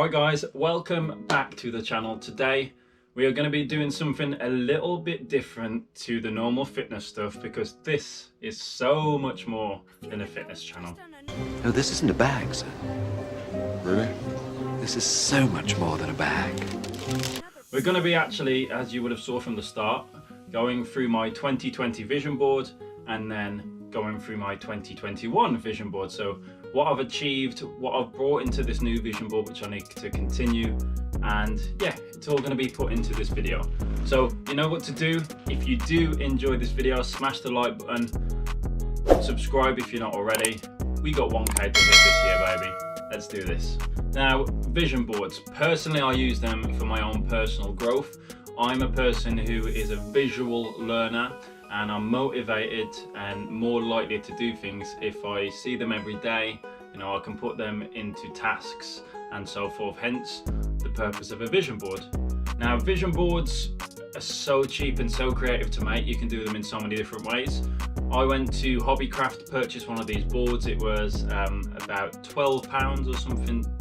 Alright guys, welcome back to the channel. Today we are going to be doing something a little bit different to the normal fitness stuff because this is so much more than a fitness channel. No, this isn't a bag, sir. Really? This is so much more than a bag. We're going to be actually, as you would have saw from the start, going through my 2020 vision board and then going through my 2021 vision board. So what I've achieved, what I've brought into this new vision board, which I need to continue, and yeah, it's all going to be put into this video. So you know what to do. If you do enjoy this video, smash the like button, subscribe if you're not already. We got 1K to hit this year, baby. Let's do this. Now, vision boards. Personally, I use them for my own personal growth. I'm a person who is a visual learner, and I'm motivated and more likely to do things if I see them every day. You know, I can put them into tasks and so forth, hence the purpose of a vision board. Now, vision boards are so cheap and so creative to make. You can do them in so many different ways. I went to Hobbycraft to purchase one of these boards. It was about £12 or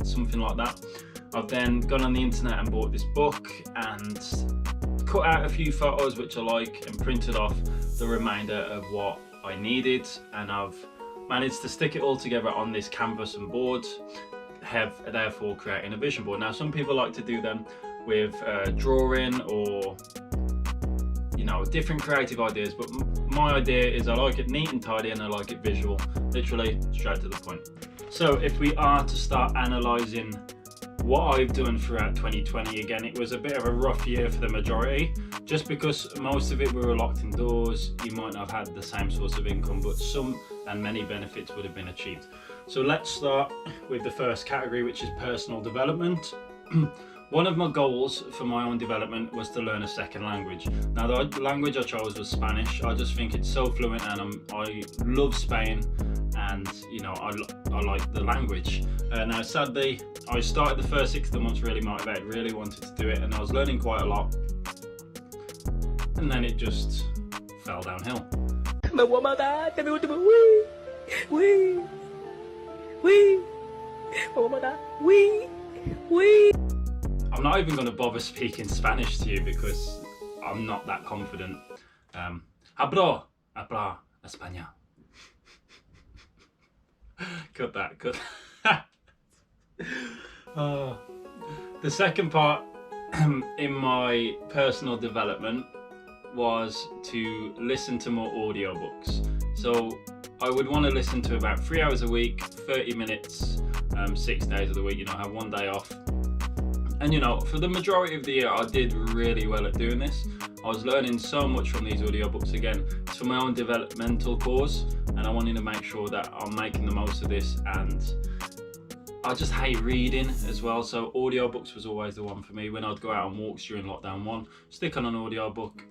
something like that. I've then gone on the internet and bought this book and cut out a few photos which I like and printed off the remainder of what I needed, and I've managed to stick it all together on this canvas and board, therefore creating a vision board. Now, some people like to do them with drawing or, you know, different creative ideas, but my idea is I like it neat and tidy and I like it visual, literally straight to the point. So if we are to start analysing what I've done throughout 2020, again, it was a bit of a rough year for the majority, just because most of it we were locked indoors. You might not have had the same source of income, but some and many benefits would have been achieved. So let's start with the first category, which is personal development. One of my goals for my own development was to learn a second language. Now, the language I chose was Spanish. I just think it's so fluent, and I love Spain, and you know, I like the language. Now, sadly, I started the first 6 months really motivated, really wanted to do it, and I was learning quite a lot, and then it just fell downhill. I'm not even going to bother speaking Spanish to you because I'm not that confident. Hablo España. Cut that. The second part in my personal development was to listen to more audiobooks. So I would want to listen to about 3 hours a week, 30 minutes, 6 days of the week, you know, have one day off. And you know, for the majority of the year, I did really well at doing this. I was learning so much from these audiobooks. Again, it's for my own developmental cause, and I wanted to make sure that I'm making the most of this. And I just hate reading as well, so audiobooks was always the one for me. When I'd go out on walks during lockdown 1, stick on an audiobook,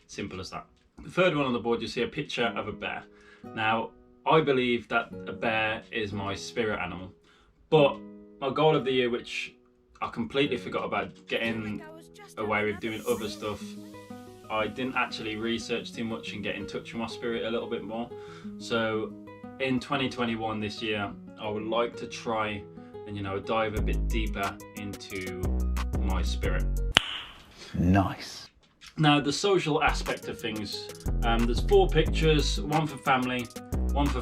simple as that. The third one on the board, you see a picture of a bear. Now, I believe that a bear is my spirit animal, but my goal of the year, which I completely forgot about getting away with doing other stuff, I didn't actually research too much and get in touch with my spirit a little bit more. So in 2021 this year, I would like to try and, you know, dive a bit deeper into my spirit. Nice. Now, the social aspect of things, there's 4 pictures, one for family, one for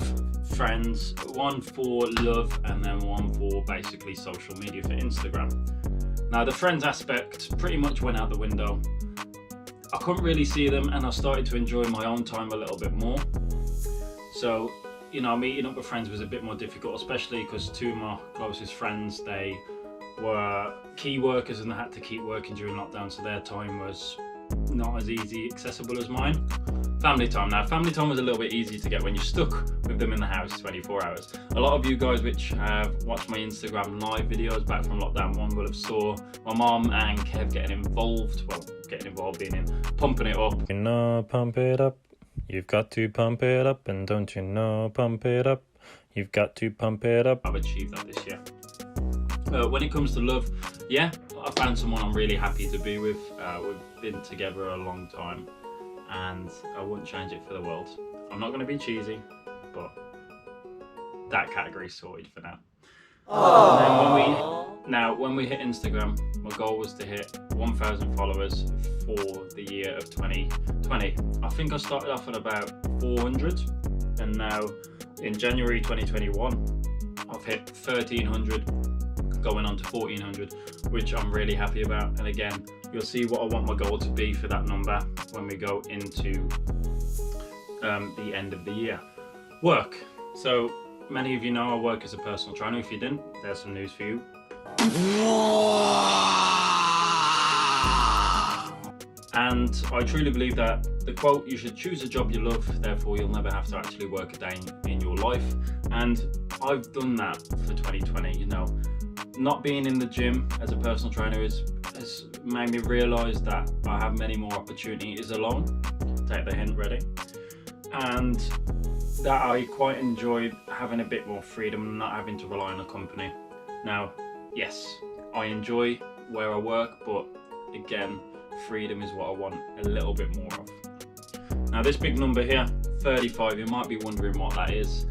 friends, one for love, and then one for basically social media for Instagram. Now, the friends aspect pretty much went out the window. I couldn't really see them, and I started to enjoy my own time a little bit more. So, you know, meeting up with friends was a bit more difficult, especially because 2 of my closest friends, they were key workers and they had to keep working during lockdown, so their time was not as easy accessible as mine. Family time. Now, family time was a little bit easier to get when you're stuck with them in the house 24 hours. A lot of you guys which have watched my Instagram live videos back from lockdown 1 will have saw my mom and Kev getting involved, being in pumping it up. You know, pump it up. You've got to pump it up, and don't you know, pump it up. You've got to pump it up. I've achieved that this year. When it comes to love, yeah, I found someone I'm really happy to be with. We've been together a long time, and I wouldn't change it for the world. I'm not going to be cheesy, but that category's sorted for now. And then when we hit Instagram, my goal was to hit 1,000 followers for the year of 2020. I think I started off at about 400, and now in January 2021, I've hit 1,300, going on to 1,400, which I'm really happy about. And again, you'll see what I want my goal to be for that number when we go into the end of the year. Work. So many of you know I work as a personal trainer. If you didn't, there's some news for you. And I truly believe that the quote, you should choose a job you love, therefore you'll never have to actually work a day in your life. And I've done that for 2020, you know. Not being in the gym as a personal trainer has made me realise that I have many more opportunities alone. Take the hint, ready? And that I quite enjoyed having a bit more freedom and not having to rely on a company. Now, yes, I enjoy where I work, but again, freedom is what I want a little bit more of. Now, this big number here, 35, you might be wondering what that is.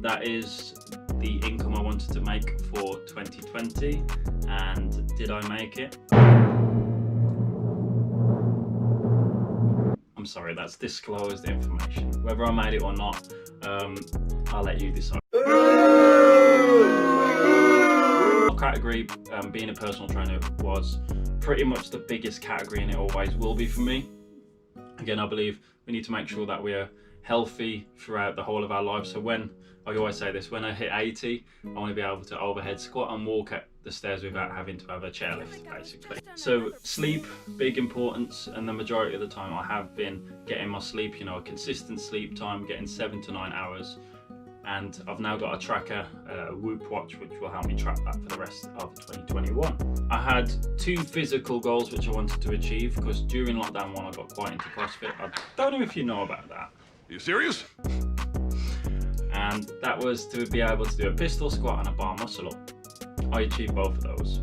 That is the income I wanted to make for 2020, and did I make it? I'm sorry, that's disclosed information. Whether I made it or not, I'll let you decide. Category, being a personal trainer, was pretty much the biggest category, and it always will be for me. Again, I believe we need to make sure that we are healthy throughout the whole of our lives. So when, I always say this, when I hit 80, I want to be able to overhead squat and walk up the stairs without having to have a chairlift, basically. So sleep, big importance, and the majority of the time I have been getting my sleep, you know, a consistent sleep time, getting 7 to 9 hours. And I've now got a tracker, a Whoop watch, which will help me track that for the rest of 2021. I had 2 physical goals which I wanted to achieve, because during lockdown 1 I got quite into CrossFit. I don't know if you know about that. Are you serious? And that was to be able to do a pistol squat and a bar muscle up. I achieved both of those.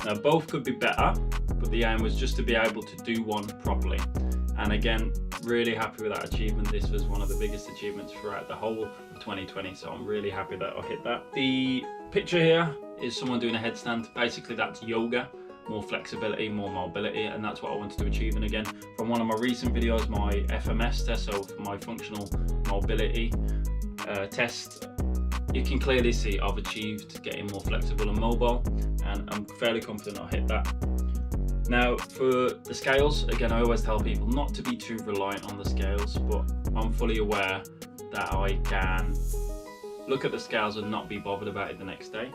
Now, both could be better, but the aim was just to be able to do one properly. And again, really happy with that achievement. This was one of the biggest achievements throughout the whole of 2020, so I'm really happy that I hit that. The picture here is someone doing a headstand. Basically, that's yoga, more flexibility, more mobility, and that's what I wanted to achieve. And again, from one of my recent videos, my FMS test, so for my functional mobility test, you can clearly see I've achieved getting more flexible and mobile, and I'm fairly confident I'll hit that. Now, for the scales, again, I always tell people not to be too reliant on the scales, but I'm fully aware that I can look at the scales and not be bothered about it the next day.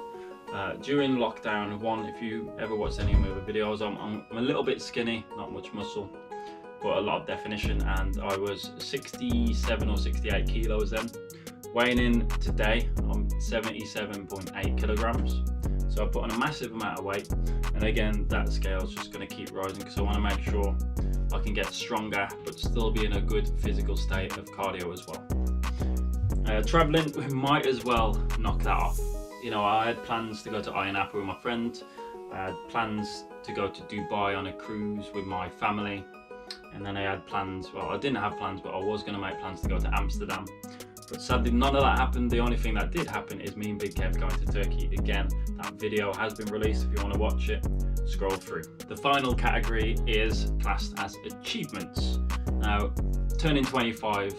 During lockdown 1, if you ever watched any of my other videos, I'm a little bit skinny, not much muscle, but a lot of definition, and I was 67 or 68 kilos then. Weighing in today, I'm 77.8 kilograms. So I put on a massive amount of weight, and again, that scale's just going to keep rising because I want to make sure I can get stronger but still be in a good physical state of cardio as well. Traveling, we might as well knock that off. You know, I had plans to go to Ayia Napa with my friend. I had plans to go to Dubai on a cruise with my family, and then I had plans, well, I didn't have plans, but I was going to make plans to go to Amsterdam. But sadly, none of that happened. The only thing that did happen is me and Big Kev going to Turkey again. That video has been released. If you want to watch it, scroll through. The final category is classed as achievements. Now, turning 25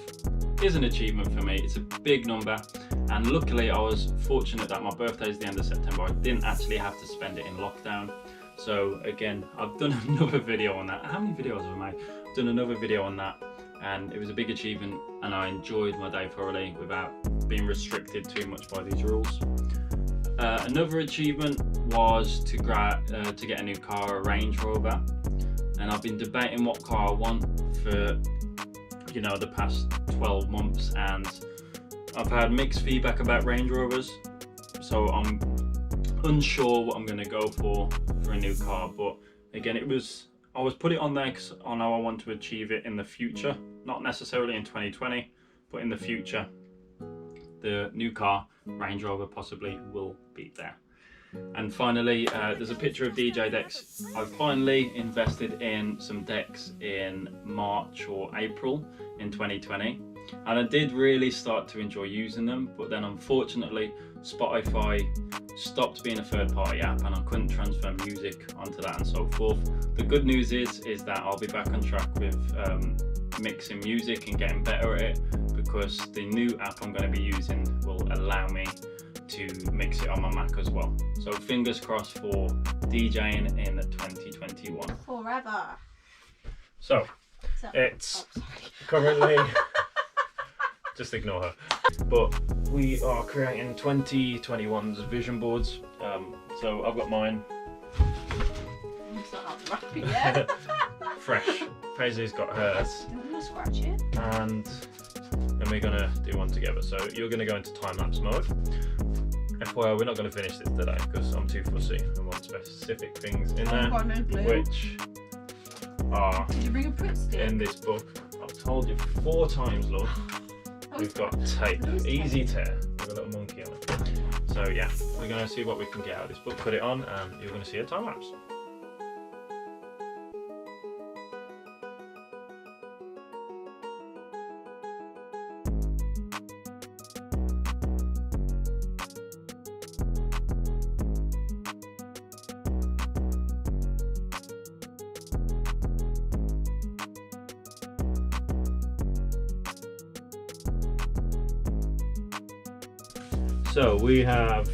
is an achievement for me. It's a big number, and luckily I was fortunate that my birthday is the end of September. I didn't actually have to spend it in lockdown. So again, I've done another video on that. How many videos have I made? I've done another video on that, and it was a big achievement, and I enjoyed my day thoroughly without being restricted too much by these rules. Another achievement was to get a new car, a Range Rover, and I've been debating what car I want for, you know, the past 12 months, and I've had mixed feedback about Range Rovers, so I'm unsure what I'm going to go for a new car. But again, I was put it on there because I know I want to achieve it in the future, not necessarily in 2020, but in the future. The new car, Range Rover, possibly will be there. And finally, there's a picture of DJ decks. I finally invested in some decks in March or April in 2020, and I did really start to enjoy using them, but then unfortunately Spotify stopped being a third-party app and I couldn't transfer music onto that and so forth. The good news is that I'll be back on track with mixing music and getting better at it, because the new app I'm going to be using will allow me to mix it on my Mac as well. So fingers crossed for DJing in 2021. Forever. So it's currently just ignore her. But we are creating 2021's vision boards. So I've got mine. It's not out to wrap it yet. Fresh. Paisley's got hers. I'm gonna scratch it. And then we're gonna do one together. So you're gonna go into time-lapse mode. FYI, we're not gonna finish this today because I'm too fussy and want specific things in there, Got no glue. which are Did you bring a Pritt stick? in this book. I've told you 4 times, love. We've got tape, easy tear, with a little monkey on it. So yeah, we're gonna see what we can get out of this book, put it on, and you're gonna see a time lapse. So we have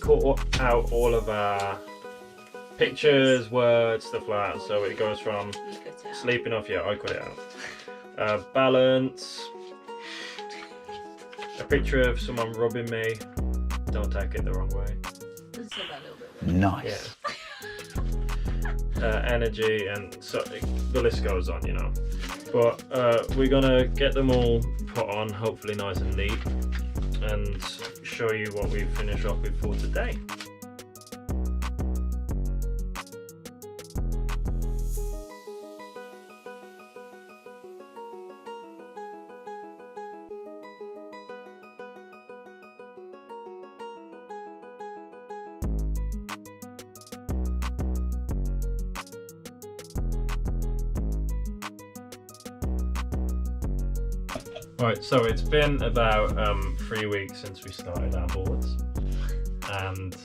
cut out all of our pictures, words, stuff like that. So it goes from sleeping off, yeah, I cut it out. Balance, a picture of someone rubbing me. Don't take it the wrong way. Let's say that a little bit. Nice. Yeah. Energy, and so the list goes on, you know. But we're gonna get them all put on, hopefully nice and neat, and show you what we finish off with for today. Right, so it's been about 3 weeks since we started our boards, and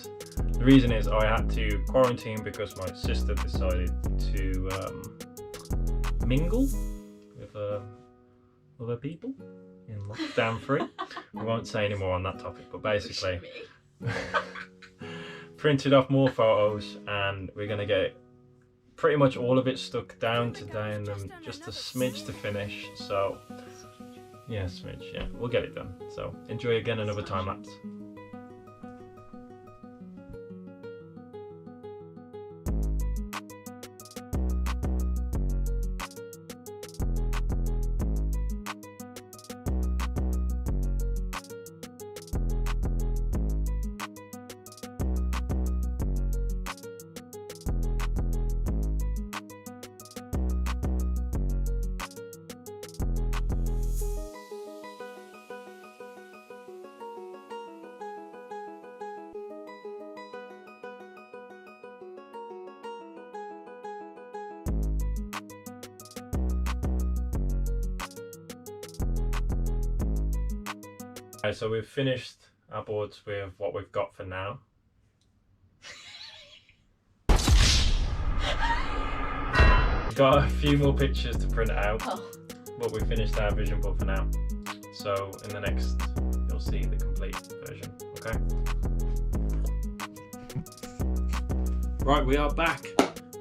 the reason is I had to quarantine because my sister decided to mingle with other people in lockdown 3. We won't say any more on that topic, but basically printed off more photos, and we're going to get pretty much all of it stuck down today, and then just a smidge to finish. So yeah, smidge, yeah, we'll get it done. So enjoy again another time lapse. Okay, so we've finished our boards with what we've got for now. We've got a few more pictures to print out, but we finished our vision board for now. So in the next, you'll see the complete version, okay? Right, we are back.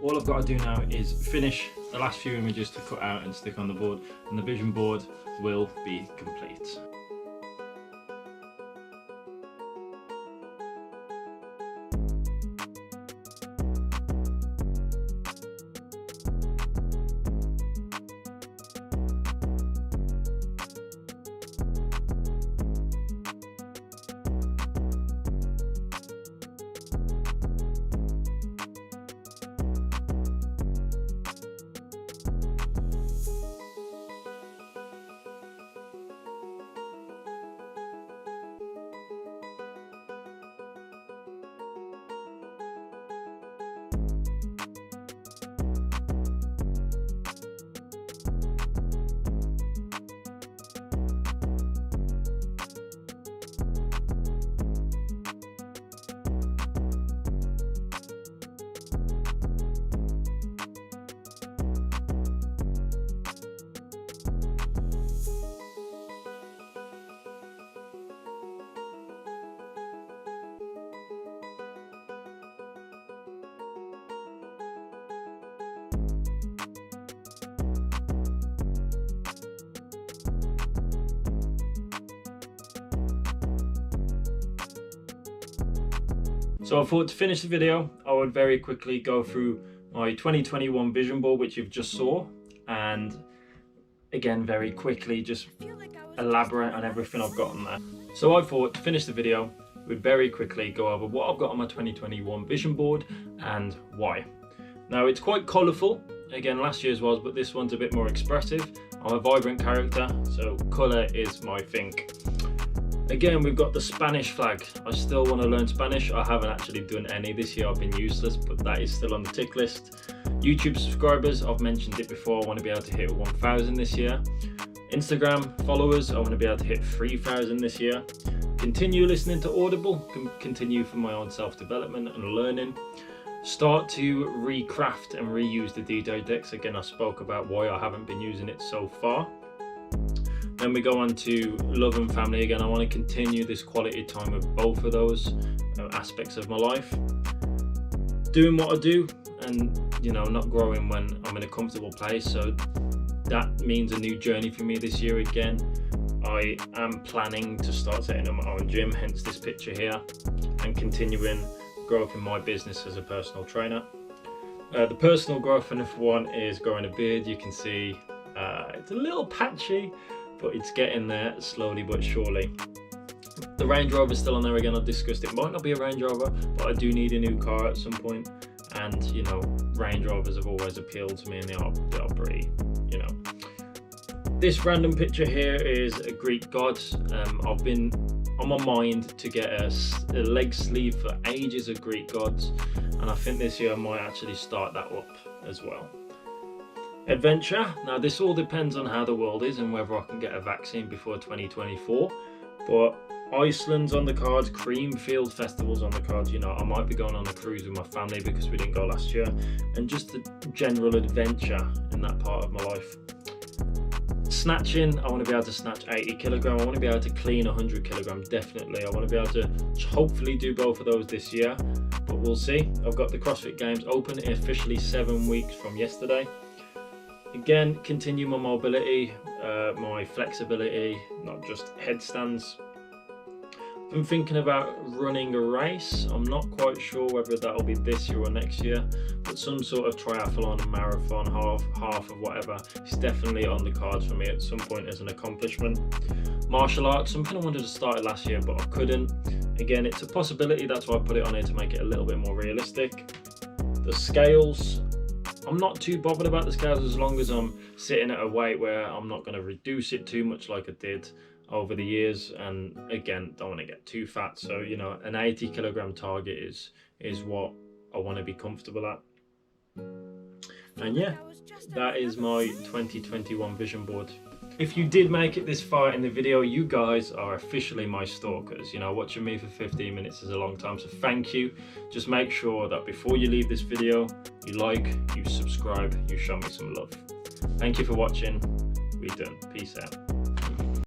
All I've got to do now is finish the last few images to cut out and stick on the board, and the vision board will be complete. So I thought to finish the video, I would very quickly go through my 2021 vision board, which you've just saw, and again, very quickly, just elaborate on everything I've got on there. So I thought to finish the video, we'd very quickly go over what I've got on my 2021 vision board and why. Now it's quite colourful, again last year's was, but this one's a bit more expressive. I'm a vibrant character, so colour is my thing. Again, we've got the Spanish flag. I still want to learn Spanish. I haven't actually done any this year, I've been useless, but that is still on the tick list. YouTube subscribers, I've mentioned it before, I want to be able to hit 1,000 this year. Instagram followers, I want to be able to hit 3,000 this year. Continue listening to Audible, continue for my own self-development and learning. Start to recraft and reuse the DJ decks. Again, I spoke about why I haven't been using it so far. Then we go on to love and family. Again, I want to continue this quality time with both of those aspects of my life. Doing what I do and, you know, not growing when I'm in a comfortable place. So that means a new journey for me this year again. I am planning to start setting up my own gym, hence this picture here, and continuing growth in my business as a personal trainer. The personal growth in F1 is growing a beard. You can see it's a little patchy, but it's getting there slowly but surely. The Range Rover is still on there again. I've discussed it might not be a Range Rover, but I do need a new car at some point. And you know, Range Rovers have always appealed to me, and they are pretty, you know. This random picture here is a Greek god. I've been on my mind to get a leg sleeve for ages of Greek gods, and I think this year I might actually start that up as well. Adventure. Now this all depends on how the world is and whether I can get a vaccine before 2024, but Iceland's on the cards, Creamfield Festival's on the cards. You know, I might be going on a cruise with my family because we didn't go last year, and just a general adventure in that part of my life. Snatching, I want to be able to snatch 80 kilograms. I want to be able to clean 100 kilograms, definitely. I want to be able to hopefully do both of those this year, but we'll see. I've got the CrossFit Games open, officially 7 weeks from yesterday. Again, continue my mobility, my flexibility, not just headstands. I'm thinking about running a race. I'm not quite sure whether that'll be this year or next year, but some sort of triathlon, marathon, half of whatever is definitely on the cards for me at some point as an accomplishment. Martial arts, something I wanted to start last year, but I couldn't. Again, it's a possibility, that's why I put it on here to make it a little bit more realistic. The scales, I'm not too bothered about the scales as long as I'm sitting at a weight where I'm not going to reduce it too much like I did over the years, and again, don't want to get too fat, so you know, an 80 kilogram target is what I want to be comfortable at. And yeah, that is my 2021 vision board. If you did make it this far in the video, you guys are officially my stalkers. You know, watching me for 15 minutes is a long time, so thank you. Just make sure that before you leave this video, you like, you subscribe, you show me some love. Thank you for watching. We're done. Peace out.